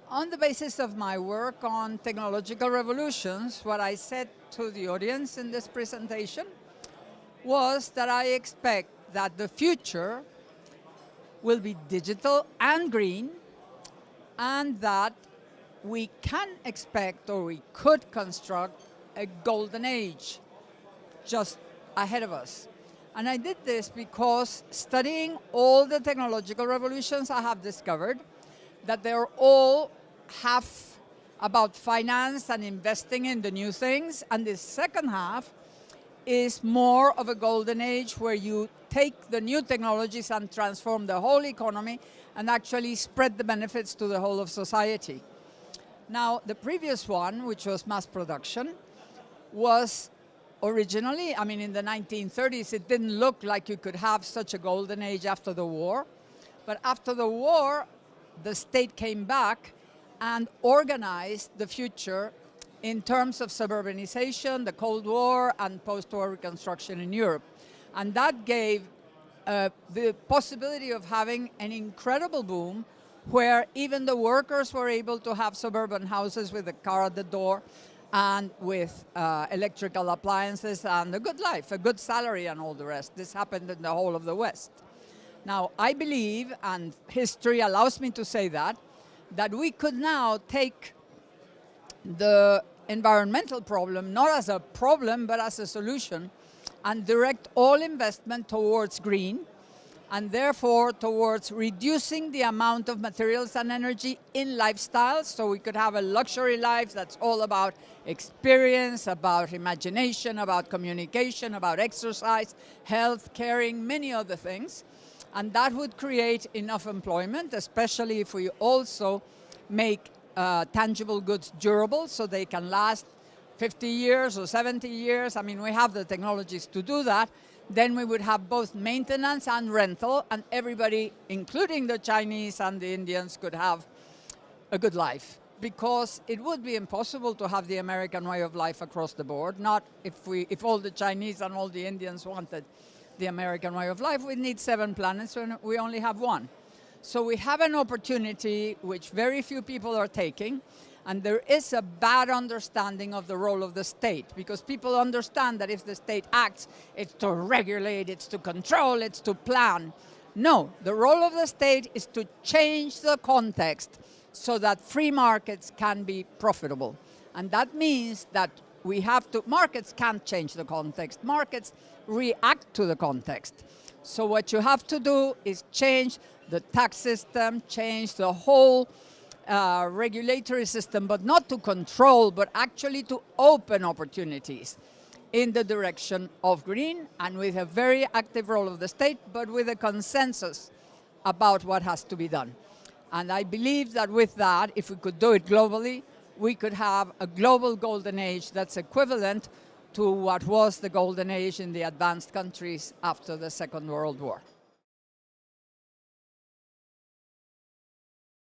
On the basis of my work on technological revolutions, what I said to the audience in this presentation was that I expect that the future will be digital and green, and that we can expect, or we could construct, a golden age just ahead of us. And I did this because studying all the technological revolutions, I have discovered that they're all half about finance and investing in the new things, and the second half is more of a golden age where you take the new technologies and transform the whole economy and actually spread the benefits to the whole of society. Now, the previous one, which was mass production, was originally, in the 1930s, it didn't look like you could have such a golden age after the war. But after the war, the state came back and organized the future in terms of suburbanization, the Cold War, and post-war reconstruction in Europe. And that gave the possibility of having an incredible boom where even the workers were able to have suburban houses with a car at the door and with electrical appliances and a good life, a good salary and all the rest. This happened in the whole of the West. Now, I believe, and history allows me to say that we could now take the environmental problem not as a problem but as a solution and direct all investment towards green, and therefore towards reducing the amount of materials and energy in lifestyles, so we could have a luxury life that's all about experience, about imagination, about communication, about exercise, health, caring, many other things. And that would create enough employment, especially if we also make tangible goods durable so they can last 50 years or 70 years. We have the technologies to do that. Then we would have both maintenance and rental, and everybody, including the Chinese and the Indians, could have a good life. Because it would be impossible to have the American way of life across the board. Not if all the Chinese and all the Indians wanted the American way of life. We'd need 7 planets when we only have 1. So we have an opportunity which very few people are taking, and there is a bad understanding of the role of the state, because people understand that if the state acts, it's to regulate, it's to control, it's to plan. No, the role of the state is to change the context so that free markets can be profitable. And that means that markets can't change the context. Markets react to the context. So what you have to do is change the tax system, change the whole regulatory system, but not to control, but actually to open opportunities in the direction of green, and with a very active role of the state, but with a consensus about what has to be done. And I believe that with that, if we could do it globally, we could have a global golden age that's equivalent to what was the golden age in the advanced countries after the Second World War.